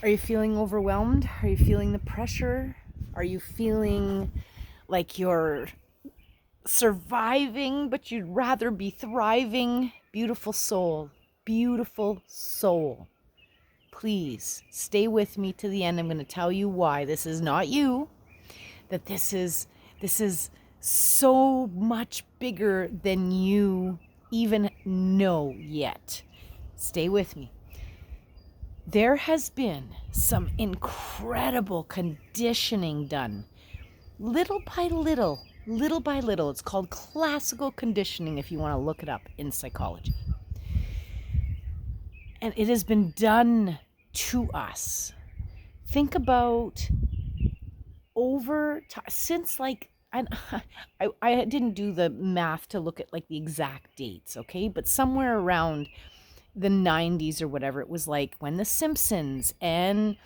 Are you feeling overwhelmed? Are you feeling the pressure? Are you feeling like you're surviving, but you'd rather be thriving? Beautiful soul, beautiful soul. Please stay with me to the end. I'm going to tell you why this is not you, that this is so much bigger than you even know yet. Stay with me. There has been some incredible conditioning done, little by little, little by little. It's called classical conditioning if you want to look it up in psychology. And it has been done to us. Think about since like I didn't do the math to look at like the exact dates, okay? But somewhere around the 90s or whatever, it was like when The Simpsons and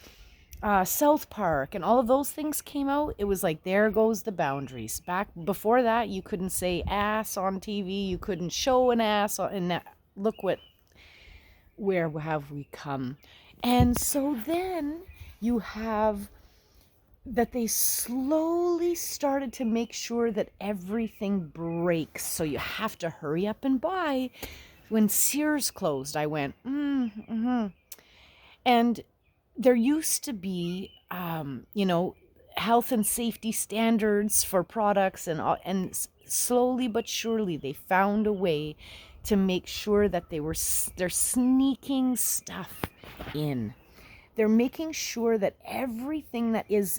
South Park and all of those things came out, it was like, there goes the boundaries. Back before that, you couldn't say ass on TV, you couldn't show an ass, and that, look where have we come. And so then you have that they slowly started to make sure that everything breaks. So you have to hurry up and buy. When Sears closed, I went, And there used to be, health and safety standards for products, and slowly but surely they found a way to make sure that they're sneaking stuff in. They're making sure that everything that is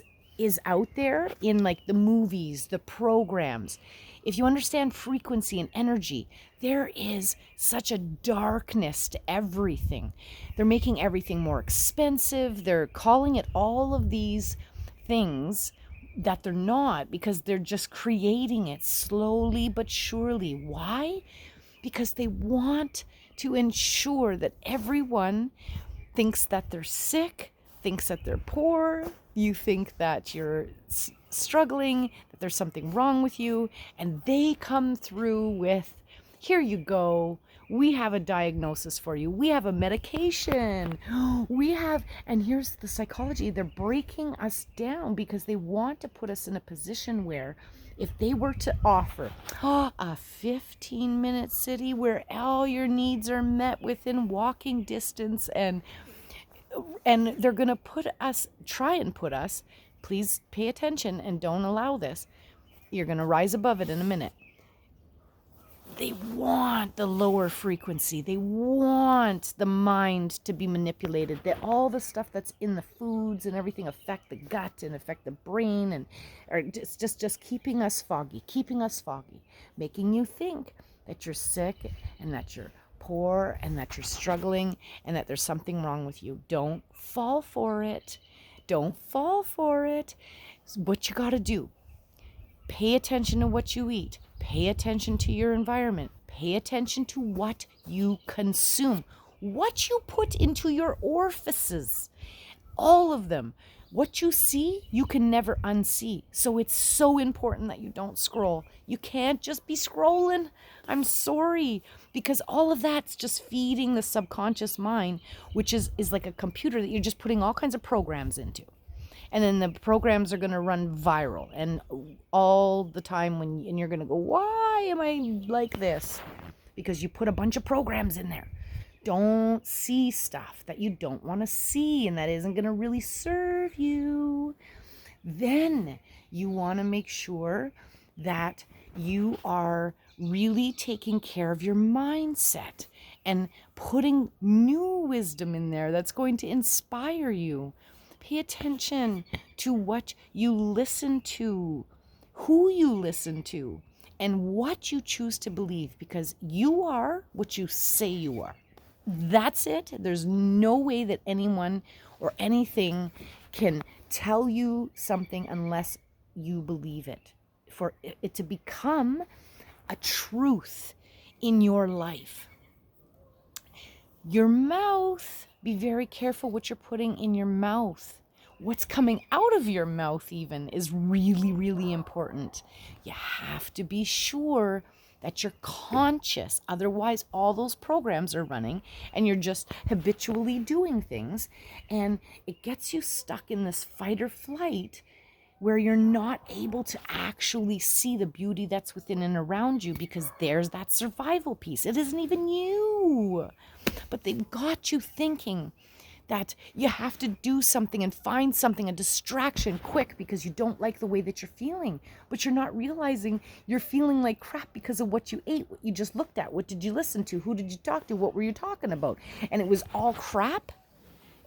out there in like the movies, the programs, if you understand frequency and energy, there is such a darkness to everything. They're making everything more expensive. They're calling it all of these things that they're not, because they're just creating it slowly but surely. Why? Because they want to ensure that everyone thinks that they're sick, thinks that they're poor, you think that you're struggling, that there's something wrong with you, and they come through with, here you go, we have a diagnosis for you, we have a medication, and here's the psychology. They're breaking us down because they want to put us in a position where if they were to offer a 15-minute city where all your needs are met within walking distance, and they're going to try and put us, please pay attention and don't allow this. You're going to rise above it in a minute. They want the lower frequency. They want the mind to be manipulated. That all the stuff that's in the foods and everything affect the gut and affect the brain, and or just keeping us foggy, making you think that you're sick and that you're poor and that you're struggling and that there's something wrong with you. Don't fall for it. Don't fall for it. What you got to do, pay attention to what you eat. Pay attention to your environment. Pay attention to what you consume. What you put into your orifices. All of them. What you see, you can never unsee. So it's so important that you don't scroll. You can't just be scrolling. I'm sorry. Because all of that's just feeding the subconscious mind, which is like a computer that you're just putting all kinds of programs into. And then the programs are going to run viral, and all the time and you're going to go, why am I like this? Because you put a bunch of programs in there. Don't see stuff that you don't want to see and that isn't going to really serve you. Then you want to make sure that you are really taking care of your mindset and putting new wisdom in there that's going to inspire you. Pay attention to what you listen to, who you listen to, and what you choose to believe, because you are what you say you are. That's it. There's no way that anyone or anything can tell you something unless you believe it. For it to become a truth in your life. Your mouth, be very careful what you're putting in your mouth. What's coming out of your mouth even is really, really important. You have to be sure that you're conscious. Otherwise, all those programs are running and you're just habitually doing things. And it gets you stuck in this fight or flight where you're not able to actually see the beauty that's within and around you, because there's that survival piece. It isn't even you. But they've got you thinking that you have to do something and find something, a distraction quick, because you don't like the way that you're feeling. But you're not realizing you're feeling like crap because of what you ate, what you just looked at, what did you listen to, who did you talk to, what were you talking about? And it was all crap.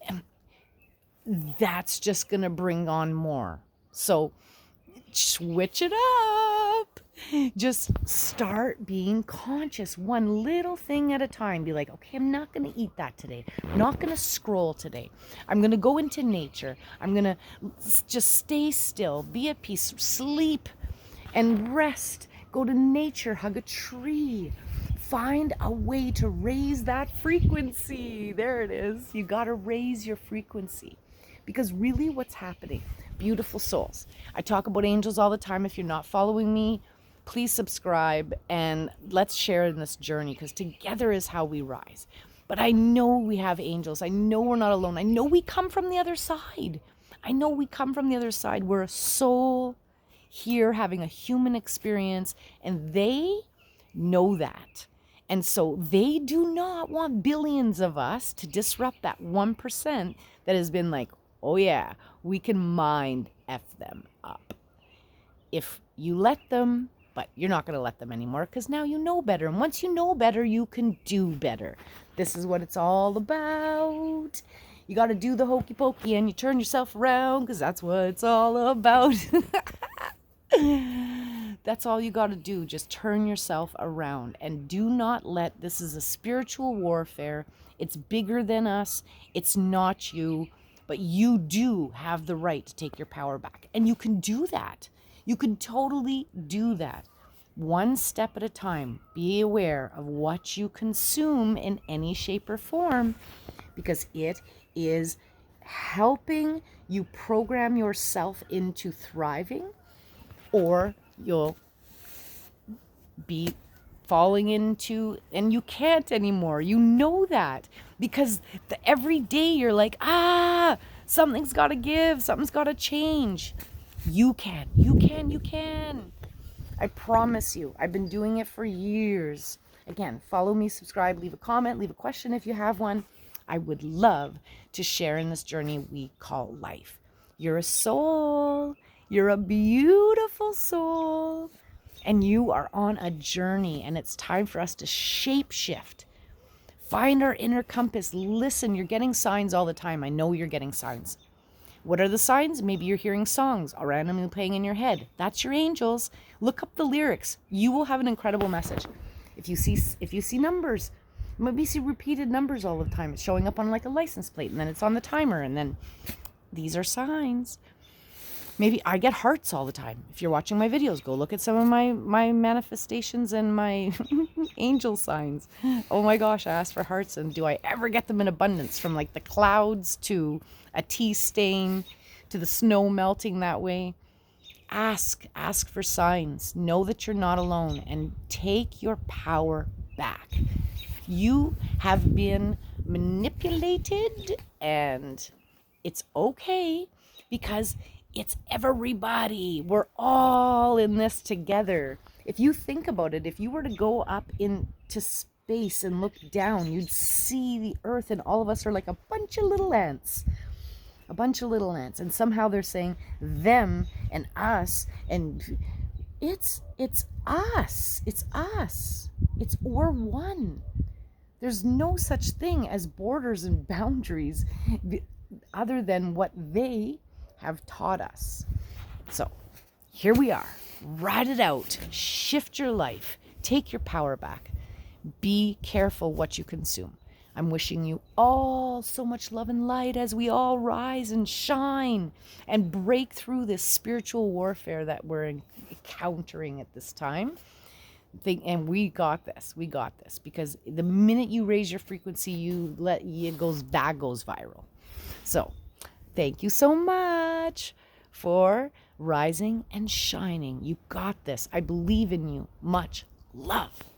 And that's just going to bring on more. So switch it up. Just start being conscious, one little thing at a time. Be like, okay, I'm not going to eat that today. I'm not going to scroll today. I'm going to go into nature. I'm going to just stay still, be at peace, sleep and rest. Go to nature, hug a tree. Find a way to raise that frequency. There it is. You got to raise your frequency. Because really what's happening, beautiful souls. I talk about angels all the time. If you're not following me, please subscribe and let's share in this journey, because together is how we rise. But I know we have angels. I know we're not alone. I know we come from the other side. We're a soul here having a human experience, and they know that. And so they do not want billions of us to disrupt that 1% that has been like, oh yeah, we can mind F them up. If you let them, but you're not going to let them anymore, because now you know better. And once you know better, you can do better. This is what it's all about. You got to do the hokey pokey and you turn yourself around, because that's what it's all about. That's all you got to do. Just turn yourself around and do not let, this is a spiritual warfare. It's bigger than us. It's not you. But you do have the right to take your power back. And you can do that. You can totally do that. One step at a time. Be aware of what you consume in any shape or form, because it is helping you program yourself into thriving, or you'll be falling into, and you can't anymore. You know that, because every day you're like, something's got to give, something's got to change. You can. I promise you. I've been doing it for years. Again, follow me, subscribe, leave a comment, leave a question if you have one. I would love to share in this journey we call life. You're a soul. You're a beautiful soul. And you are on a journey, and it's time for us to shape shift. Find our inner compass. Listen, you're getting signs all the time. I know you're getting signs. What are the signs? Maybe you're hearing songs randomly playing in your head. That's your angels. Look up the lyrics. You will have an incredible message. If you see numbers, maybe see repeated numbers all the time. It's showing up on like a license plate, and then it's on the timer, and then these are signs. Maybe I get hearts all the time. If you're watching my videos, go look at some of my manifestations and my angel signs. Oh my gosh, I ask for hearts, and do I ever get them in abundance? From like the clouds to a tea stain to the snow melting that way. Ask for signs. Know that you're not alone, and take your power back. You have been manipulated, and it's okay, because it's everybody. We're all in this together. If you think about it, if you were to go up into space and look down, you'd see the earth, and all of us are like a bunch of little ants. And somehow they're saying them and us, and it's us. We're one. There's no such thing as borders and boundaries other than what they have taught us. So here we are. Ride it out. Shift your life. Take your power back. Be careful what you consume. I'm wishing you all so much love and light as we all rise and shine and break through this spiritual warfare that we're encountering at this time. And we got this, because the minute you raise your frequency, that goes viral. So thank you so much for rising and shining. You got this. I believe in you. Much love.